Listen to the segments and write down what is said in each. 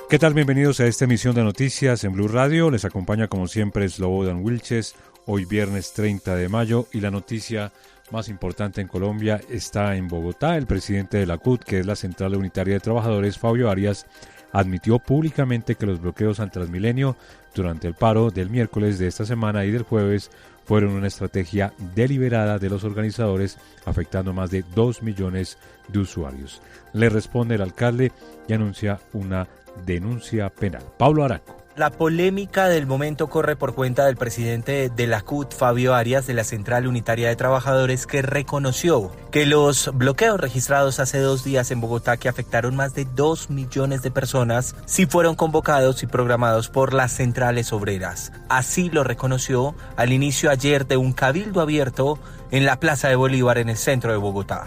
¿Qué tal? Bienvenidos a esta emisión de noticias en Blue Radio. Les acompaña como siempre Slobodan Wilches, hoy viernes 30 de mayo y la noticia más importante en Colombia está en Bogotá. El presidente de la CUT, que es la Central Unitaria de Trabajadores, Fabio Arias, admitió públicamente que los bloqueos al Transmilenio durante el paro del miércoles de esta semana y del jueves fueron una estrategia deliberada de los organizadores, afectando a más de 2 millones de usuarios. Le responde el alcalde y anuncia una denuncia penal. Pablo Arango. La polémica del momento corre por cuenta del presidente de la CUT, Fabio Arias, de la Central Unitaria de Trabajadores, que reconoció que los bloqueos registrados hace 2 días en Bogotá, que afectaron más de 2 millones de personas, sí fueron convocados y programados por las centrales obreras. Así lo reconoció al inicio ayer de un cabildo abierto en la Plaza de Bolívar, en el centro de Bogotá.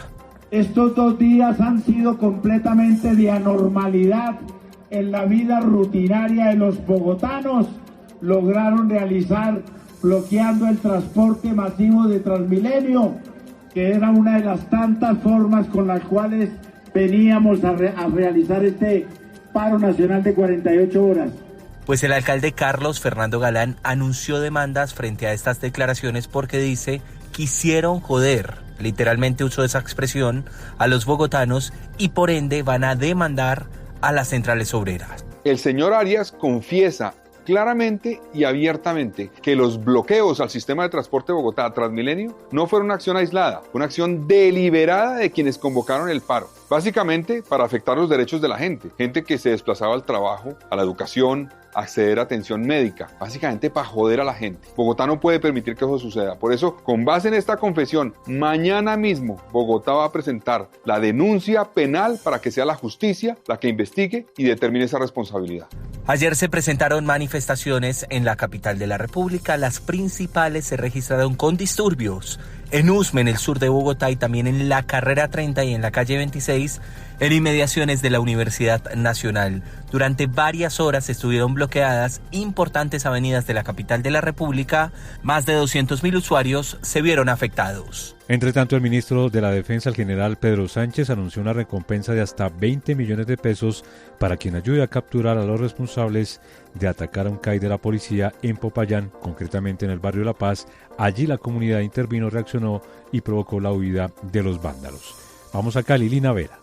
Estos 2 días han sido completamente de anormalidad en la vida rutinaria de los bogotanos. Lograron realizar bloqueando el transporte masivo de Transmilenio, que era una de las tantas formas con las cuales veníamos a realizar este paro nacional de 48 horas. Pues el alcalde Carlos Fernando Galán anunció demandas frente a estas declaraciones porque dice: quisieron joder, literalmente usó esa expresión, a los bogotanos y por ende van a demandar a las centrales obreras. El señor Arias confiesa claramente y abiertamente que los bloqueos al sistema de transporte de Bogotá, Transmilenio, no fueron una acción aislada, una acción deliberada de quienes convocaron el paro, básicamente para afectar los derechos de la gente que se desplazaba al trabajo, a la educación, acceder a atención médica, básicamente para joder a la gente. Bogotá no puede permitir que eso suceda. Por eso, con base en esta confesión, mañana mismo Bogotá va a presentar la denuncia penal para que sea la justicia la que investigue y determine esa responsabilidad. Ayer se presentaron manifestaciones en la capital de la República. Las principales se registraron con disturbios en Usme, en el sur de Bogotá, y también en la Carrera 30 y en la calle 26, en inmediaciones de la Universidad Nacional. Durante varias horas estuvieron bloqueadas importantes avenidas de la capital de la República. Más de 200.000 usuarios se vieron afectados. Entre tanto, el ministro de la Defensa, el general Pedro Sánchez, anunció una recompensa de hasta 20 millones de pesos para quien ayude a capturar a los responsables de atacar a un CAI de la policía en Popayán, concretamente en el barrio La Paz. Allí la comunidad intervino, reaccionó y provocó la huida de los vándalos. Vamos a Cali, Lina Vera.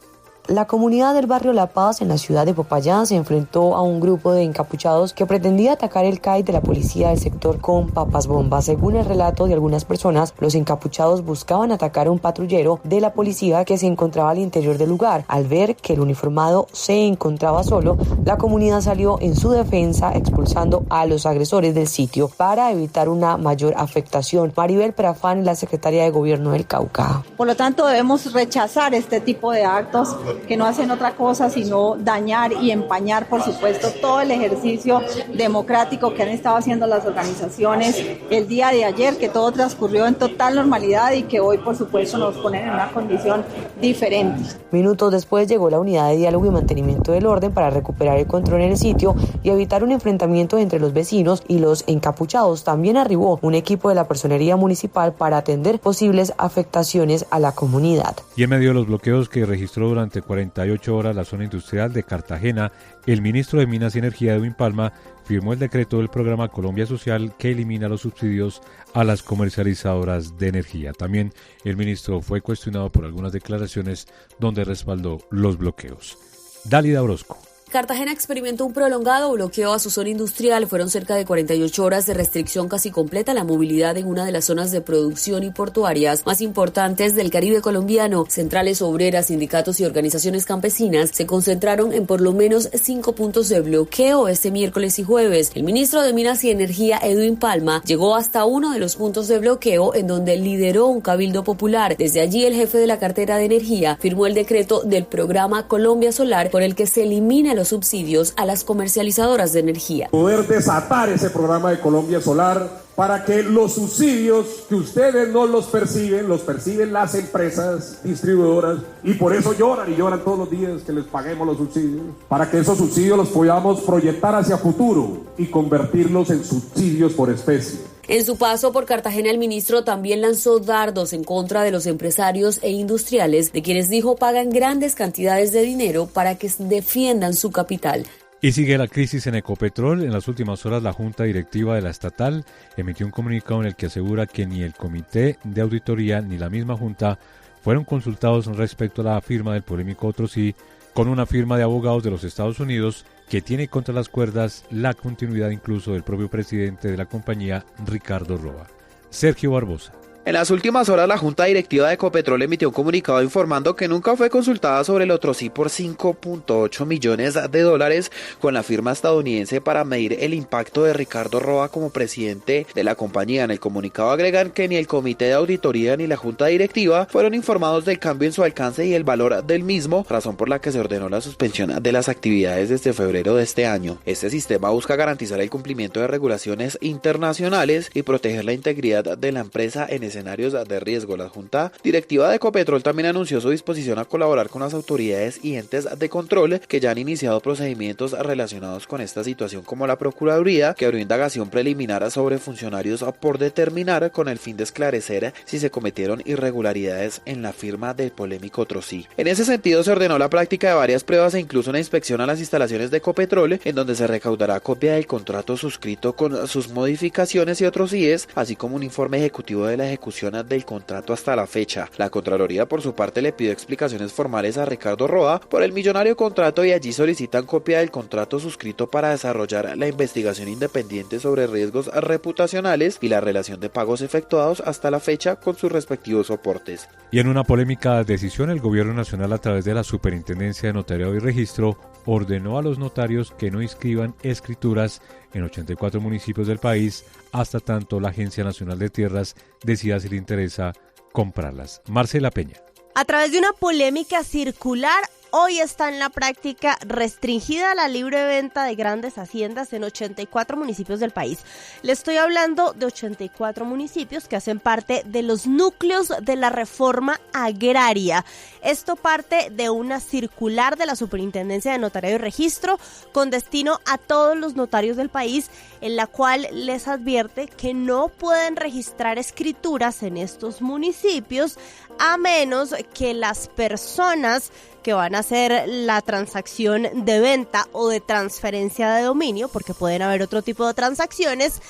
La comunidad del barrio La Paz en la ciudad de Popayán se enfrentó a un grupo de encapuchados que pretendía atacar el CAI de la policía del sector con papas bombas. Según el relato de algunas personas, los encapuchados buscaban atacar a un patrullero de la policía que se encontraba al interior del lugar. Al ver que el uniformado se encontraba solo, la comunidad salió en su defensa expulsando a los agresores del sitio para evitar una mayor afectación. Maribel Perafán, la secretaria de Gobierno del Cauca. Por lo tanto, debemos rechazar este tipo de actos que no hacen otra cosa sino dañar y empañar, por supuesto, todo el ejercicio democrático que han estado haciendo las organizaciones el día de ayer, que todo transcurrió en total normalidad y que hoy, por supuesto, nos ponen en una condición diferente. Minutos después llegó la unidad de diálogo y mantenimiento del orden para recuperar el control en el sitio y evitar un enfrentamiento entre los vecinos y los encapuchados. También arribó un equipo de la Personería Municipal para atender posibles afectaciones a la comunidad. Y en medio de los bloqueos que registró durante 48 horas la zona industrial de Cartagena, el ministro de Minas y Energía, Edwin Palma, firmó el decreto del programa Colombia Social que elimina los subsidios a las comercializadoras de energía. También el ministro fue cuestionado por algunas declaraciones donde respaldó los bloqueos. Dálida Orozco. Cartagena experimentó un prolongado bloqueo a su zona industrial. Fueron cerca de 48 horas de restricción casi completa a la movilidad en una de las zonas de producción y portuarias más importantes del Caribe colombiano. Centrales obreras, sindicatos y organizaciones campesinas se concentraron en por lo menos 5 puntos de bloqueo este miércoles y jueves. El ministro de Minas y Energía, Edwin Palma, llegó hasta uno de los puntos de bloqueo en donde lideró un cabildo popular. Desde allí, el jefe de la cartera de energía firmó el decreto del programa Colombia Solar por el que se elimina los subsidios a las comercializadoras de energía. Poder desatar ese programa de Colombia Solar para que los subsidios que ustedes no los perciben las empresas distribuidoras, y por eso lloran todos los días que les paguemos los subsidios, para que esos subsidios los podamos proyectar hacia futuro y convertirlos en subsidios por especie. En su paso por Cartagena, el ministro también lanzó dardos en contra de los empresarios e industriales, de quienes dijo pagan grandes cantidades de dinero para que defiendan su capital. Y sigue la crisis en Ecopetrol. En las últimas horas, la Junta Directiva de la estatal emitió un comunicado en el que asegura que ni el Comité de Auditoría ni la misma Junta fueron consultados respecto a la firma del polémico Otro Sí, con una firma de abogados de los Estados Unidos que tiene contra las cuerdas la continuidad incluso del propio presidente de la compañía, Ricardo Roa. Sergio Barbosa. En las últimas horas, la Junta Directiva de Ecopetrol emitió un comunicado informando que nunca fue consultada sobre el Otro Sí por $5.8 millones con la firma estadounidense para medir el impacto de Ricardo Roa como presidente de la compañía. En el comunicado agregan que ni el Comité de Auditoría ni la Junta Directiva fueron informados del cambio en su alcance y el valor del mismo, razón por la que se ordenó la suspensión de las actividades desde febrero de este año. Este sistema busca garantizar el cumplimiento de regulaciones internacionales y proteger la integridad de la empresa en escenarios de riesgo. La Junta Directiva de Ecopetrol también anunció su disposición a colaborar con las autoridades y entes de control que ya han iniciado procedimientos relacionados con esta situación, como la Procuraduría, que abrió indagación preliminar sobre funcionarios por determinar con el fin de esclarecer si se cometieron irregularidades en la firma del polémico Otro Sí. En ese sentido, se ordenó la práctica de varias pruebas e incluso una inspección a las instalaciones de Ecopetrol, en donde se recaudará copia del contrato suscrito con sus modificaciones y otros síes, así como un informe ejecutivo de la ejecución del contrato hasta la fecha. La Contraloría, por su parte, le pidió explicaciones formales a Ricardo Roa por el millonario contrato y allí solicitan copia del contrato suscrito para desarrollar la investigación independiente sobre riesgos reputacionales y la relación de pagos efectuados hasta la fecha con sus respectivos soportes. Y en una polémica decisión, el Gobierno Nacional, a través de la Superintendencia de Notariado y Registro, ordenó a los notarios que no inscriban escrituras en 84 municipios del país hasta tanto la Agencia Nacional de Tierras decida si le interesa comprarlas. Marcela Peña. A través de una polémica circular, hoy está en la práctica restringida la libre venta de grandes haciendas en 84 municipios del país. Le estoy hablando de 84 municipios que hacen parte de los núcleos de la reforma agraria. Esto parte de una circular de la Superintendencia de Notariado y Registro con destino a todos los notarios del país, en la cual les advierte que no pueden registrar escrituras en estos municipios a menos que las personas que van a hacer la transacción de venta o de transferencia de dominio, porque pueden haber otro tipo de transacciones,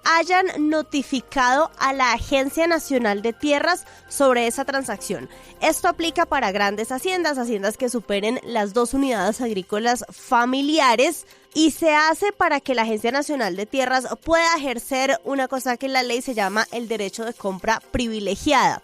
hayan notificado a la Agencia Nacional de Tierras sobre esa transacción. Esto aplica para grandes haciendas, haciendas que superen las 2 unidades agrícolas familiares, y se hace para que la Agencia Nacional de Tierras pueda ejercer una cosa que en la ley se llama el derecho de compra privilegiada.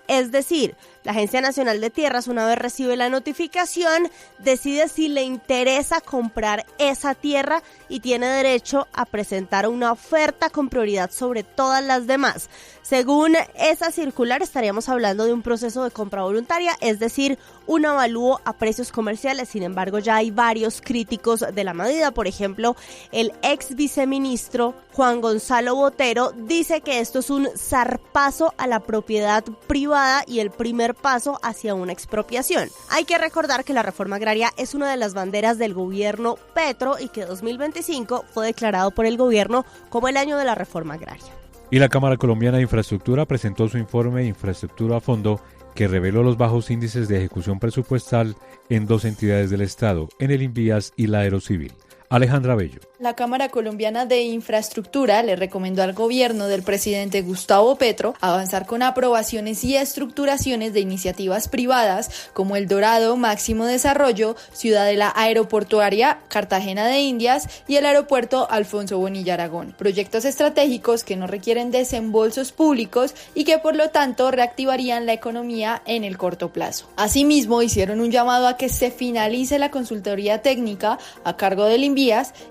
Es decir, la Agencia Nacional de Tierras, una vez recibe la notificación, decide si le interesa comprar esa tierra y tiene derecho a presentar una oferta con prioridad sobre todas las demás. Según esa circular, estaríamos hablando de un proceso de compra voluntaria, es decir, un avalúo a precios comerciales. Sin embargo, ya hay varios críticos de la medida. Por ejemplo, el ex viceministro Juan Gonzalo Botero dice que esto es un zarpazo a la propiedad privada y el primer paso hacia una expropiación. Hay que recordar que la reforma agraria es una de las banderas del gobierno Petro y que 2025 fue declarado por el gobierno como el año de la reforma agraria. Y la Cámara Colombiana de Infraestructura presentó su informe Infraestructura a Fondo, que reveló los bajos índices de ejecución presupuestal en 2 entidades del Estado, en el Invías y la Aerocivil. Alejandra Bello. La Cámara Colombiana de Infraestructura le recomendó al gobierno del presidente Gustavo Petro avanzar con aprobaciones y estructuraciones de iniciativas privadas como El Dorado Máximo Desarrollo, Ciudadela Aeroportuaria, Cartagena de Indias y el Aeropuerto Alfonso Bonilla Aragón. Proyectos estratégicos que no requieren desembolsos públicos y que por lo tanto reactivarían la economía en el corto plazo. Asimismo, hicieron un llamado a que se finalice la consultoría técnica a cargo del Invías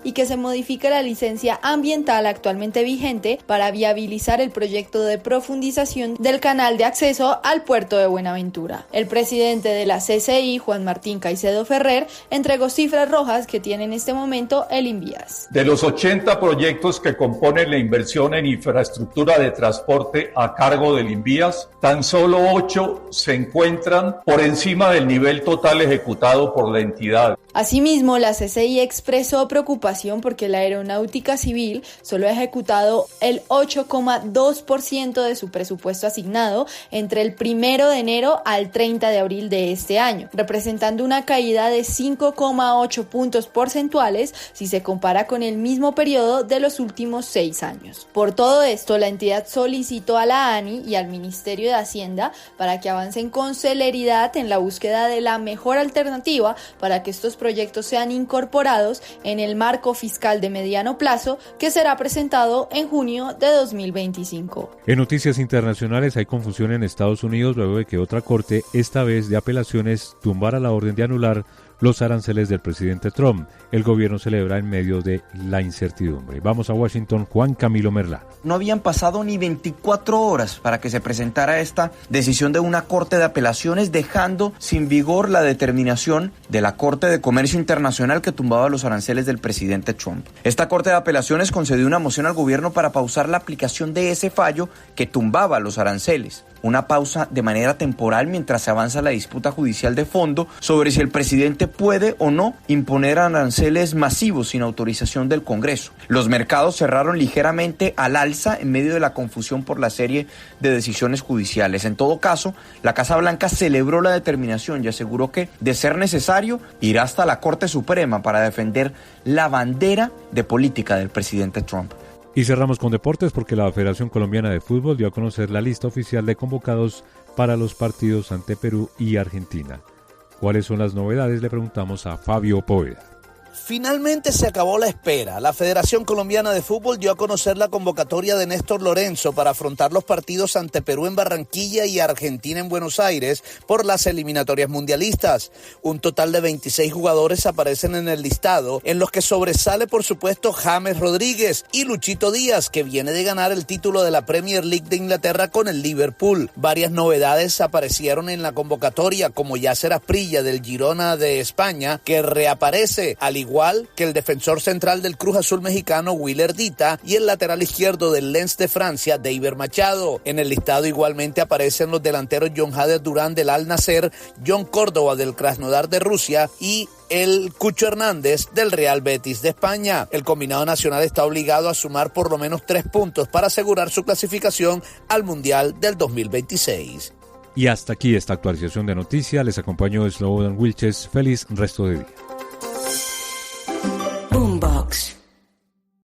y que se modifica la licencia ambiental actualmente vigente para viabilizar el proyecto de profundización del canal de acceso al puerto de Buenaventura. El presidente de la CCI, Juan Martín Caicedo Ferrer, entregó cifras rojas que tiene en este momento el Invías. De los 80 proyectos que componen la inversión en infraestructura de transporte a cargo del Invías, tan solo 8 se encuentran por encima del nivel total ejecutado por la entidad. Asimismo, la CCI expresó todo preocupación porque la aeronáutica civil solo ha ejecutado el 8,2% de su presupuesto asignado entre el 1 de enero al 30 de abril de este año, representando una caída de 5,8 puntos porcentuales si se compara con el mismo periodo de los últimos 6 años. Por todo esto, la entidad solicitó a la ANI y al Ministerio de Hacienda para que avancen con celeridad en la búsqueda de la mejor alternativa para que estos proyectos sean incorporados en el marco fiscal de mediano plazo que será presentado en junio de 2025. En noticias internacionales, hay confusión en Estados Unidos luego de que otra corte, esta vez de apelaciones, tumbara la orden de anular los aranceles del presidente Trump. El gobierno celebra en medio de la incertidumbre. Vamos a Washington, Juan Camilo Merlán. No habían pasado ni 24 horas para que se presentara esta decisión de una corte de apelaciones, dejando sin vigor la determinación de la Corte de Comercio Internacional que tumbaba los aranceles del presidente Trump. Esta corte de apelaciones concedió una moción al gobierno para pausar la aplicación de ese fallo que tumbaba los aranceles. Una pausa de manera temporal mientras se avanza la disputa judicial de fondo sobre si el presidente puede o no imponer aranceles masivos sin autorización del Congreso. Los mercados cerraron ligeramente al alza en medio de la confusión por la serie de decisiones judiciales. En todo caso, la Casa Blanca celebró la determinación y aseguró que, de ser necesario, irá hasta la Corte Suprema para defender la bandera de política del presidente Trump. Y cerramos con deportes porque la Federación Colombiana de Fútbol dio a conocer la lista oficial de convocados para los partidos ante Perú y Argentina. ¿Cuáles son las novedades? Le preguntamos a Fabio Poveda. Finalmente se acabó la espera. La Federación Colombiana de Fútbol dio a conocer la convocatoria de Néstor Lorenzo para afrontar los partidos ante Perú en Barranquilla y Argentina en Buenos Aires por las eliminatorias mundialistas. Un total de 26 jugadores aparecen en el listado, en los que sobresale por supuesto James Rodríguez y Luchito Díaz, que viene de ganar el título de la Premier League de Inglaterra con el Liverpool. Varias novedades aparecieron en la convocatoria, como Yasser Asprilla del Girona de España, que reaparece, al igual que el defensor central del Cruz Azul mexicano Willer Dita y el lateral izquierdo del Lens de Francia David Machado. En el listado igualmente aparecen los delanteros John Hader Durán del Al Nassr, John Córdoba del Krasnodar de Rusia y el Cucho Hernández del Real Betis de España. El combinado nacional está obligado a sumar por lo menos 3 puntos para asegurar su clasificación al Mundial del 2026. Y hasta aquí esta actualización de noticias. Les acompañó Slobodan Wilches. Feliz resto de día.